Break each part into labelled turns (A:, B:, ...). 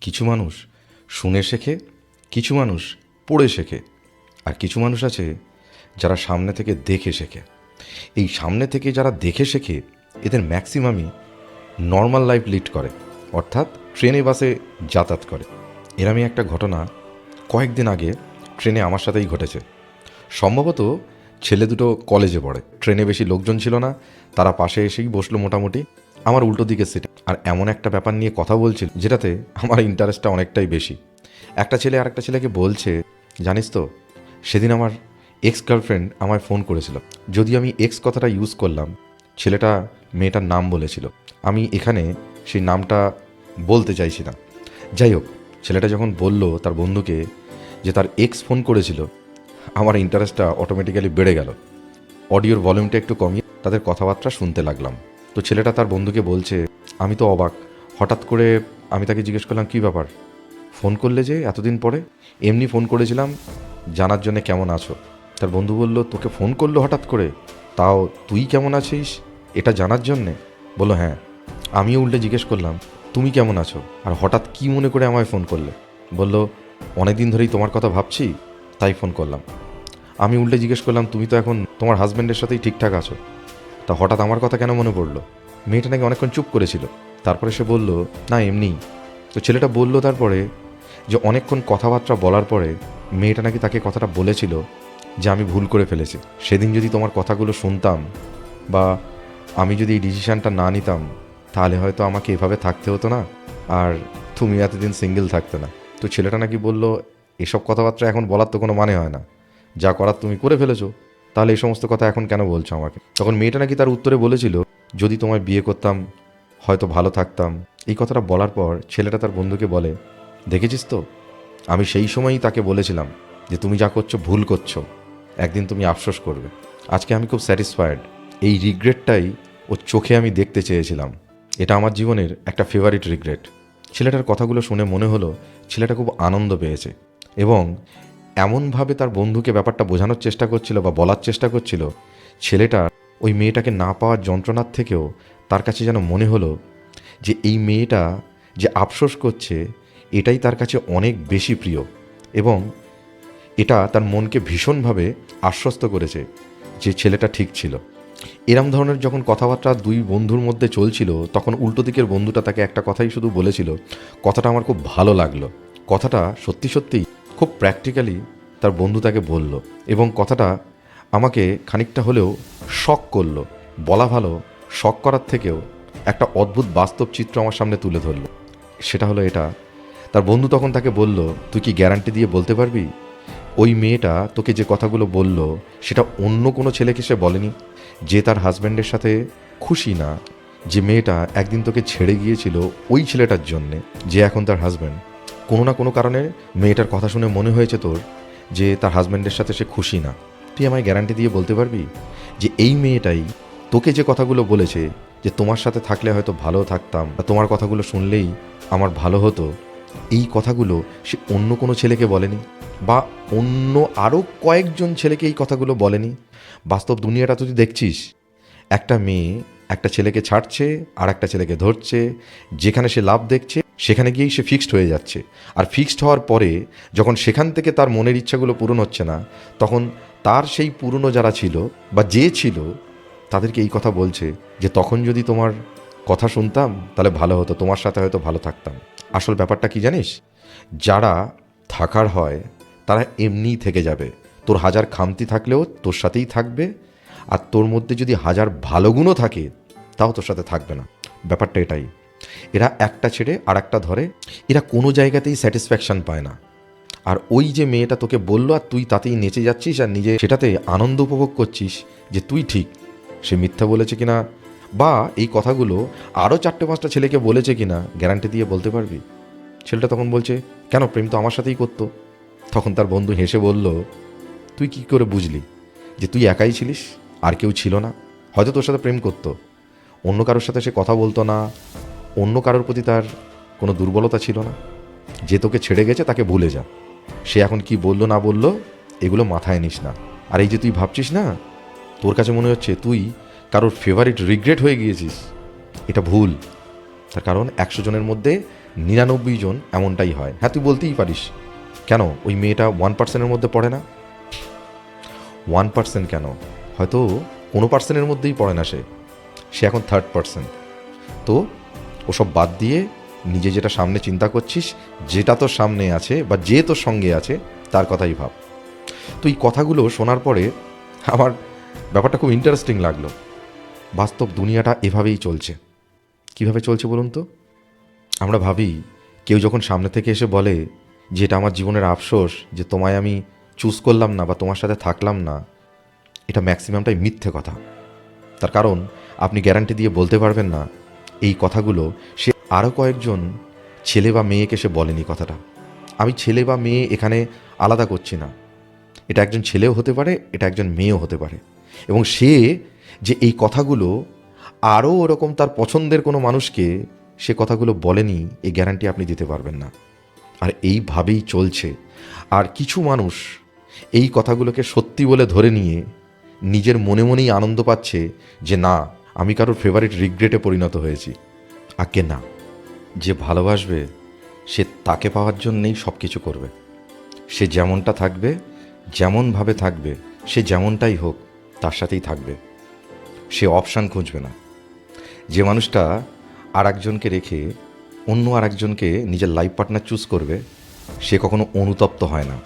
A: কিছু মানুষ শুনে শেখে, কিছু মানুষ পড়ে শেখে, আর কিছু মানুষ আছে যারা সামনে থেকে দেখে শেখে। এই সামনে থেকে যারা দেখে শেখে এদের ম্যাক্সিমামই নর্মাল লাইফ লিড করে, অর্থাৎ ট্রেনে বাসে যাতায়াত করে। এরমই একটা ঘটনা কয়েকদিন আগে ট্রেনে আমার সাথেই ঘটেছে। সম্ভবত ছেলে দুটো কলেজে পড়ে, ট্রেনে বেশি লোকজন ছিল না, তারা পাশে এসেই বসলো মোটামুটি আমার উল্টো দিকের সিটে। আর এমন একটা ব্যাপার নিয়ে কথা বলছিল যেটাতে আমার ইন্টারেস্টটা অনেকটাই বেশি। একটা ছেলে আর একটা ছেলেকে বলছে, জানিস তো সেদিন আমার এক্স গার্লফ্রেন্ড আমায় ফোন করেছিল। যদি আমি এক্স কথাটা ইউজ করলাম, ছেলেটা মেয়েটার নাম বলেছিল, আমি এখানে সেই নামটা বলতে চাইছি না। যাই হোক, ছেলেটা যখন বলল তার বন্ধুকে যে তার এক্স ফোন করেছিল, আমার ইন্টারেস্টটা অটোমেটিক্যালি বেড়ে গেল। অডিওর ভলিউমটা একটু কমিয়ে তাদের কথাবার্তা শুনতে লাগলাম। তো ছেলেটা তার বন্ধুকে বলছে, আমি তো অবাক, হঠাৎ করে আমি তাকে জিজ্ঞেস করলাম কী ব্যাপার, ফোন করলে যে এতদিন পরে? এমনি ফোন করেছিলাম জানার জন্যে কেমন আছো। তার বন্ধু বলল, তোকে ফোন করলো হঠাৎ করে, তাও তুই কেমন আছিস এটা জানার জন্যে? বললো হ্যাঁ। আমিও উল্টে জিজ্ঞেস করলাম, তুমি কেমন আছো, আর হঠাৎ কী মনে করে আমায় ফোন করলে? বলল, অনেক দিন ধরেই তোমার কথা ভাবছি তাই ফোন করলাম। আমি উল্টে জিজ্ঞেস করলাম, তুমি তো এখন তোমার হাজব্যান্ডের সাথেই ঠিকঠাক আছো, তা হঠাৎ আমার কথা কেন মনে পড়লো? মেয়েটা নাকি অনেকক্ষণ চুপ করেছিল, তারপরে সে বলল, না এমনিই। তো ছেলেটা বলল তারপরে যে অনেকক্ষণ কথাবার্তা বলার পরে মেয়েটা নাকি তাকে কথাটা বলেছিল যে আমি ভুল করে ফেলেছি, সেদিন যদি তোমার কথাগুলো শুনতাম বা আমি যদি এই ডিসিশানটা না নিতাম তাহলে হয়তো আমাকে এভাবে থাকতে হতো না, আর তুমি এতদিন সিঙ্গেল থাকতে না। তো ছেলেটা নাকি বলল, এসব কথাবার্তা এখন বলার তো কোনো মানে হয় না, যা করার তুমি করে ফেলেছো, তাহলে এই সমস্ত কথা এখন কেন বলছো আমাকে? তখন মেয়েটা নাকি তার উত্তরে বলেছিল, যদি তোমায় বিয়ে করতাম হয়তো ভালো থাকতাম। এই কথাটা বলার পর ছেলেটা তার বন্ধুকে বলে, দেখেছিস তো, আমি সেই সময়ই তাকে বলেছিলাম যে তুমি যা করছো ভুল করছো, একদিন তুমি আফসোস করবে। আজকে আমি খুব স্যাটিসফাইড, এই রিগ্রেটটাই ওর চোখে আমি দেখতে চেয়েছিলাম। এটা আমার জীবনের একটা ফেভারিট রিগ্রেট। ছেলেটার কথাগুলো শুনে মনে হলো ছেলেটা খুব আনন্দ পেয়েছে এবং এমনভাবে তার বন্ধুকে ব্যাপারটা বোঝানোর চেষ্টা করছিল বা বলার চেষ্টা করছিল, ছেলেটা ওই মেয়েটাকে না পাওয়ার যন্ত্রণার থেকেও তার কাছে যেন মনে হলো যে এই মেয়েটা যে আফসোস করছে এটাই তার কাছে অনেক বেশি প্রিয়, এবং এটা তার মনকে ভীষণভাবে আশ্বস্ত করেছে যে ছেলেটা ঠিক ছিল। এরম ধরনের যখন কথাবার্তা দুই বন্ধুর মধ্যে চলছিল, তখন উল্টো দিকের বন্ধুটা তাকে একটা কথাই শুধু বলেছিল, কথাটা আমার খুব ভালো লাগলো। কথাটা সত্যি সত্যিই খুব প্র্যাকটিক্যালি তার বন্ধু তাকে বলল, এবং কথাটা আমাকে খানিকটা হলেও শক করলো। বলা ভালো, শক করার থেকেও একটা অদ্ভুত বাস্তব চিত্র আমার সামনে তুলে ধরলো। সেটা হলো এটা, তার বন্ধু তখন তাকে বলল, তুই কি গ্যারান্টি দিয়ে বলতে পারবি ওই মেয়েটা তোকে যে কথাগুলো বলল সেটা অন্য কোনো ছেলেকে সে বলেনি, যে তার হাজব্যান্ডের সাথে খুশি না, যে মেয়েটা একদিন তোকে ছেড়ে গিয়েছিল ওই ছেলেটার জন্যে, যে এখন তার হাজব্যান্ড? কোনো না কোনো কারণে মেয়েটার কথা শুনে মনে হয়েছে তোর যে তার হাজব্যান্ডের সাথে সে খুশি না। তুই আমায় গ্যারান্টি দিয়ে বলতে পারবি যে এই মেয়েটাই তোকে যে কথাগুলো বলেছে, যে তোমার সাথে থাকলে হয়তো ভালো থাকতাম বা তোমার কথাগুলো শুনলেই আমার ভালো হতো, এই কথাগুলো সে অন্য কোনো ছেলেকে বলেনি, বা অন্য আরও কয়েকজন ছেলেকে এই কথাগুলো বলেনি? বাস্তব দুনিয়াটা তুই দেখছিস, একটা মেয়ে একটা ছেলেকে ছাড়ছে আর একটা ছেলেকে ধরছে, যেখানে সে লাভ দেখছে সেখানে গিয়েই সে ফিক্সড হয়ে যাচ্ছে। আর ফিক্সড হওয়ার পরে যখন সেখান থেকে তার মনের ইচ্ছাগুলো পূরণ হচ্ছে না, তখন তার সেই পুরনো যারা ছিল বা যে ছিল তাদেরকে এই কথা বলছে যে তখন যদি তোমার কথা শুনতাম তাহলে ভালো হতো, তোমার সাথে হয়তো ভালো থাকতাম। আসল ব্যাপারটা কি জানিস, যারা থাকার হয় তারা এমনিই থেকে যাবে, তোর হাজার খামতি থাকলেও তোর সাথেই থাকবে, আর তোর মধ্যে যদি হাজার ভালো গুণও থাকে তাও তোর সাথে থাকবে না। ব্যাপারটা এটাই, এরা একটা ছেড়ে আর একটা ধরে, এরা কোনো জায়গাতেই স্যাটিসফ্যাকশান পায় না। আর ওই যে মেয়েটা তোকে বললো আর তুই তাতেই নেচে যাচ্ছিস আর নিজে সেটাতে আনন্দ উপভোগ করছিস যে তুই ঠিক, সে মিথ্যা বলেছে কিনা বা এই কথাগুলো আরও 4-5টা ছেলেকে বলেছে কিনা গ্যারান্টি দিয়ে বলতে পারবি? ছেলেটা তখন বলছে, কেন, প্রেম তো আমার সাথেই করতো। তখন তার বন্ধু হেসে বলল, তুই কি করে বুঝলি যে তুই একাই ছিলিস, আর কেউ ছিল না? হয়তো তোর সাথে প্রেম করতো, অন্য কারোর সাথে সে কথা বলতো না, অন্য কারোর প্রতি তার কোনো দুর্বলতা ছিল না। যে তোকে ছেড়ে গেছে তাকে ভুলে যা, সে এখন কি বললো না বললো এগুলো মাথায় নিস না। আর এই যে তুই ভাবছিস না, তোর কাছে মনে হচ্ছে তুই কারোর ফেভারিট রিগ্রেট হয়ে গিয়েছিস, এটা ভুল। তার কারণ 100 জনের মধ্যে 99 জন এমনটাই হয়। হ্যাঁ, তুই বলতেই পারিস, কেন ওই মেয়েটা 1%-এর মধ্যে পড়ে না? 1% কেন, হয়তো কোনো পার্সেন্টের মধ্যেই পড়ে না, সে এখন 3rd%। তো ওসব বাদ দিয়ে নিজে যেটা সামনে চিন্তা করছিস, যেটা তোর সামনে আছে বা যে তোর সঙ্গে আছে, তার কথাই ভাব। তো এই কথাগুলো শোনার পরে আমার ব্যাপারটা খুব ইন্টারেস্টিং লাগলো। বাস্তব দুনিয়াটা এভাবেই চলছে। কিভাবে চলছে বলুন তো? আমরা ভাবি কেউ যখন সামনে থেকে এসে বলে যে এটা আমার জীবনের আফসোস যে তোমায় আমি চুজ করলাম না বা তোমার সাথে থাকলাম না, এটা ম্যাক্সিমামটাই মিথ্যে কথা। তার কারণ আপনি গ্যারান্টি দিয়ে বলতে পারবেন না এই কথাগুলো সে আরও কয়েকজন ছেলে বা মেয়েকে সে বলেনি কথাটা। আমি ছেলে বা মেয়ে এখানে আলাদা করছি না, এটা একজন ছেলেও হতে পারে, এটা একজন মেয়েও হতে পারে। এবং সে যে এই কথাগুলো আরও ওরকম তার পছন্দের কোনো মানুষকে সে কথাগুলো বলেনি, এই গ্যারান্টি আপনি দিতে পারবেন না। আর এইভাবেই চলছে। আর কিছু মানুষ এই কথাগুলোকে সত্যি বলে ধরে নিয়ে নিজের মনে মনেই আনন্দ পাচ্ছে যে না, আমি কারোর ফেভারিট রিগ্রেটে পরিণত হয়েছি। আগে না, যে ভালোবাসবে সে তাকে পাওয়ার জন্যেই সব কিছু করবে। সে যেমনটা থাকবে, যেমনভাবে থাকবে, সে যেমনটাই হোক তার সাথেই থাকবে। সে অপশান খুঁজবে না। যে মানুষটা আর একজনকে রেখে অন্য আর একজনকে নিজের লাইফ পার্টনার চুজ করবে, সে কখনো অনুতপ্ত হয় না।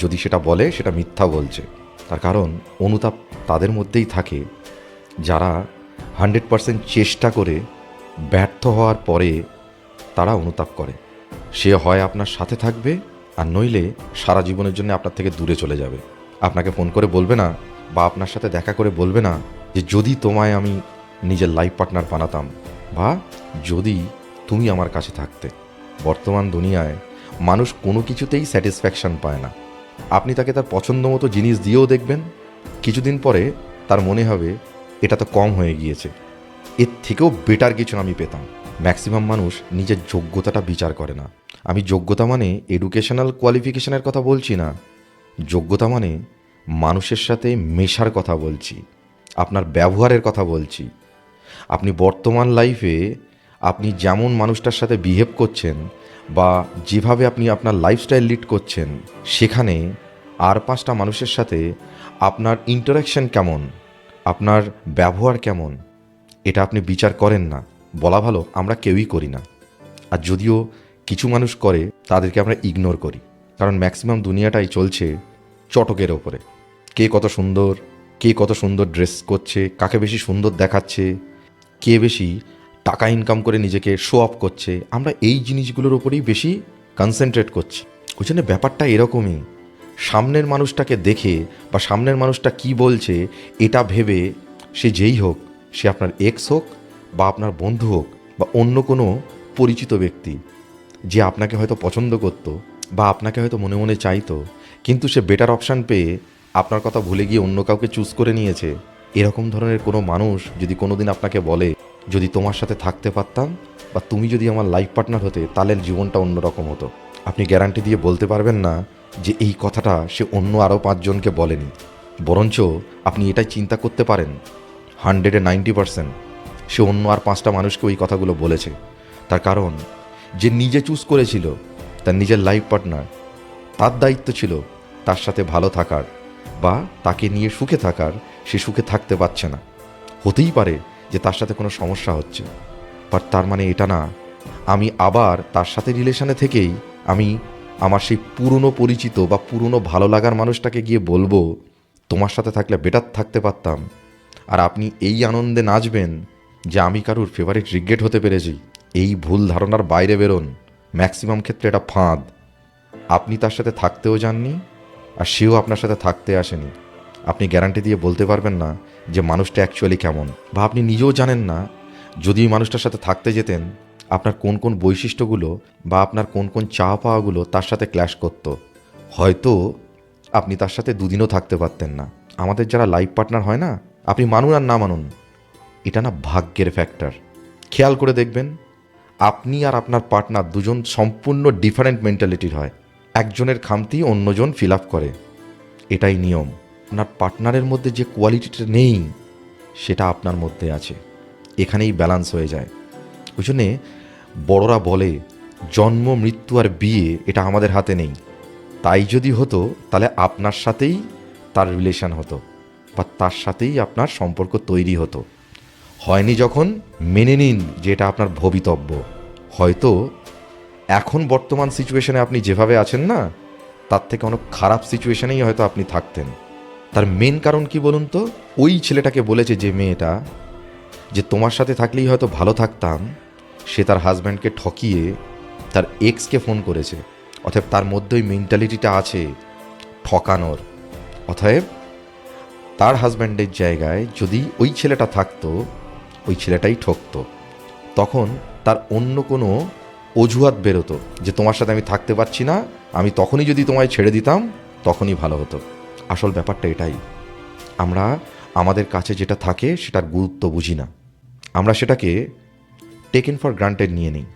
A: যদি সেটা বলে সেটা মিথ্যা বলছে। তার কারণ অনুতাপ তাদের মধ্যেই থাকে যারা 100% চেষ্টা করে ব্যর্থ হওয়ার পরে তারা অনুতাপ করে। সে হয় আপনার সাথে থাকবে, আর নইলে সারা জীবনের জন্য আপনার থেকে দূরে চলে যাবে। আপনাকে ফোন করে বলবে না বা আপনার সাথে দেখা করে বলবে না যে যদি তোমায় আমি নিজের লাইফ পার্টনার বানাতাম বা যদি তুমি আমার কাছে থাকতে। বর্তমান দুনিয়ায় মানুষ কোনো কিছুতেই স্যাটিসফ্যাকশন পায় না। আপনি তাকে তার পছন্দ মতো জিনিস দিয়েও দেখবেন, কিছুদিন পরে তার মনে হবে এটা তো কম হয়ে গিয়েছে, এর থেকেও বেটার কিছু আমি পেতাম। ম্যাক্সিমাম মানুষ নিজের যোগ্যতাটা বিচার করে না। আমি যোগ্যতা মানে এডুকেশনাল কোয়ালিফিকেশনের কথা বলছি না। যোগ্যতা মানে মানুষের সাথে মেশার কথা বলছি, আপনার ব্যবহারের কথা বলছি। আপনি বর্তমান লাইফে আপনি যেমন মানুষটার সাথে বিহেভ করছেন বা যেভাবে আপনি আপনার লাইফস্টাইল লিড করছেন, সেখানে আর 5টা মানুষের সাথে আপনার ইন্টারাকশন কেমন, আপনার ব্যবহার কেমন, এটা আপনি বিচার করেন না। বলা ভালো আমরা কেউই করি না। আর যদিও কিছু মানুষ করে, তাদেরকে আমরা ইগনোর করি। কারণ ম্যাক্সিমাম দুনিয়াটাই চলছে চটকের ওপরে। কে কত সুন্দর ড্রেস করছে, কাকে বেশি সুন্দর দেখাচ্ছে, কে বেশি টাকা ইনকাম করে নিজেকে শো অফ করছে, আমরা এই জিনিসগুলোর ওপরেই বেশি কনসেন্ট্রেট করছি। ওই জন্য ব্যাপারটা এরকমই। সামনের মানুষটাকে দেখে বা সামনের মানুষটা কি বলছে এটা ভেবে, সে যেই হোক, সে আপনার এক্স হোক বা আপনার বন্ধু হোক বা অন্য কোনো পরিচিত ব্যক্তি, যে আপনাকে হয়তো পছন্দ করতো বা আপনাকে হয়তো মনে মনে চাইতো, কিন্তু সে বেটার অপশান পেয়ে আপনার কথা ভুলে গিয়ে অন্য কাউকে চুজ করে নিয়েছে, এরকম ধরনের কোনো মানুষ যদি কোনো দিন আপনাকে বলে যদি তোমার সাথে থাকতে পারতাম বা তুমি যদি আমার লাইফ পার্টনার হতে তাহলে জীবনটা অন্যরকম হতো, আপনি গ্যারান্টি দিয়ে বলতে পারবেন না যে এই কথাটা সে অন্য আরও 5 জনকে বলেনি। বরঞ্চ আপনি এটাই চিন্তা করতে পারেন 100-এ 90% সে অন্য আর 5টা মানুষকে ওই কথাগুলো বলেছে। তার কারণ যে নিজে চুজ করেছিল তার নিজের লাইফ পার্টনার, তার দায়িত্ব ছিল তার সাথে ভালো থাকার বা তাকে নিয়ে সুখে থাকার। সে সুখে থাকতে পারছে না। হতেই পারে যে তার সাথে কোনো সমস্যা হচ্ছে, বাট তার মানে এটা না আমি আবার তার সাথে রিলেশনে থেকেই আমি আমার সেই পুরনো পরিচিত বা পুরনো ভালো লাগার মানুষটাকে গিয়ে বলবো তোমার সাথে থাকলে বেটার থাকতে পারতাম। আর আপনি এই আনন্দে নাচবেন যে আমি কারুর ফেভারিট রিগ্রেট হতে পেরেছি। এই ভুল ধারণার বাইরে বেরোন। ম্যাক্সিমাম ক্ষেত্রে এটা ফাঁদ। আপনি তার সাথে থাকতেও যাননি আর সেও আপনার সাথে থাকতে আসেনি। আপনি গ্যারান্টি দিয়ে বলতে পারবেন না যে মানুষটা অ্যাকচুয়ালি কেমন, বা আপনি নিজেও জানেন না যদি এই মানুষটার সাথে থাকতে যেতেন আপনার কোন কোন বৈশিষ্ট্যগুলো বা আপনার কোন কোন চাওয়া পাওয়াগুলো তার সাথে ক্ল্যাশ করতো। হয়তো আপনি তার সাথে দুদিনও থাকতে পারতেন না। আমাদের যারা লাইফ পার্টনার হয় না, আপনি মানুন আর না মানুন, এটা না ভাগ্যের ফ্যাক্টর। খেয়াল করে দেখবেন আপনি আর আপনার পার্টনার দুজন সম্পূর্ণ ডিফারেন্ট মেন্টালিটির হয়। একজনের খামতি অন্যজন ফিল আপ করে, এটাই নিয়ম। আপনার পার্টনারের মধ্যে যে কোয়ালিটিটা নেই সেটা আপনার মধ্যে আছে, এখানেই ব্যালেন্স হয়ে যায়। ওই জন্যে বড়রা বলে জন্ম, মৃত্যু আর বিয়ে এটা আমাদের হাতে নেই। তাই যদি হতো তাহলে আপনার সাথেই তার রিলেশন হতো বা তার সাথেই আপনার সম্পর্ক তৈরি হতো। হয়নি যখন মেনে নিন যে এটা আপনার ভবিতব্য। হয়তো এখন বর্তমান সিচুয়েশনে আপনি যেভাবে আছেন না, তার থেকে অনেক খারাপ সিচুয়েশনেই হয়তো আপনি থাকতেন। তার মেন কারণ কি বলুন তো? ওই ছেলেটাকে বলেছে যে মেয়েটা, যে তোমার সাথে থাকলেই হয়তো ভালো থাকতাম, সে তার হাজব্যান্ডকে ঠকিয়ে তার এক্সকে ফোন করেছে। অতএব তার মধ্যে ওই মেন্টালিটিটা আছে ঠকানোর। অতএব তার হাজব্যান্ডের জায়গায় যদি ওই ছেলেটা থাকতো, ওই ছেলেটাই ঠকতো। তখন তার অন্য কোনো অজুহাত বেরোতো যে তোমার সাথে আমি থাকতে পারছি না, আমি তখনই যদি তোমায় ছেড়ে দিতাম তখনই ভালো হতো। আসল ব্যাপারটা এটাই, আমরা আমাদের কাছে যেটা থাকে সেটার গুরুত্ব বুঝি না। আমরা সেটাকে টেকেন ফর গ্রান্টেড নিয়ে নিই।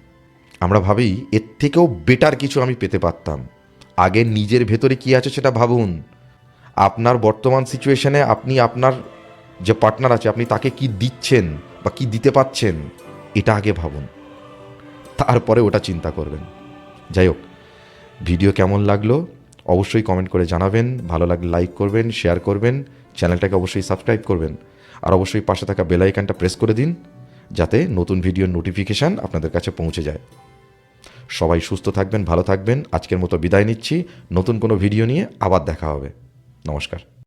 A: আমরা ভাবি এর থেকেও বেটার কিছু আমি পেতে পারতাম। আগে নিজের ভেতরে কী আছে সেটা ভাবুন। আপনার বর্তমান সিচুয়েশনে আপনি আপনার যে পার্টনার আছে আপনি তাকে কি দিচ্ছেন বা কি দিতে পাচ্ছেন, এটা আগে ভাবুন, তারপরে ওটা চিন্তা করবেন। যাই হোক, ভিডিও কেমন লাগলো অবশ্যই কমেন্ট করে জানাবেন। ভালো লাগলে লাইক করবেন, শেয়ার করবেন, চ্যানেলটাকে অবশ্যই সাবস্ক্রাইব করবেন, আর অবশ্যই পাশে থাকা বেল আইকনটা প্রেস করে দিন যাতে নতুন ভিডিওর নোটিফিকেশান আপনাদের কাছে পৌঁছে যায়। সবাই সুস্থ থাকবেন, ভালো থাকবেন। আজকের মতো বিদায় নিচ্ছি। নতুন কোনো ভিডিও নিয়ে আবার দেখা হবে। নমস্কার।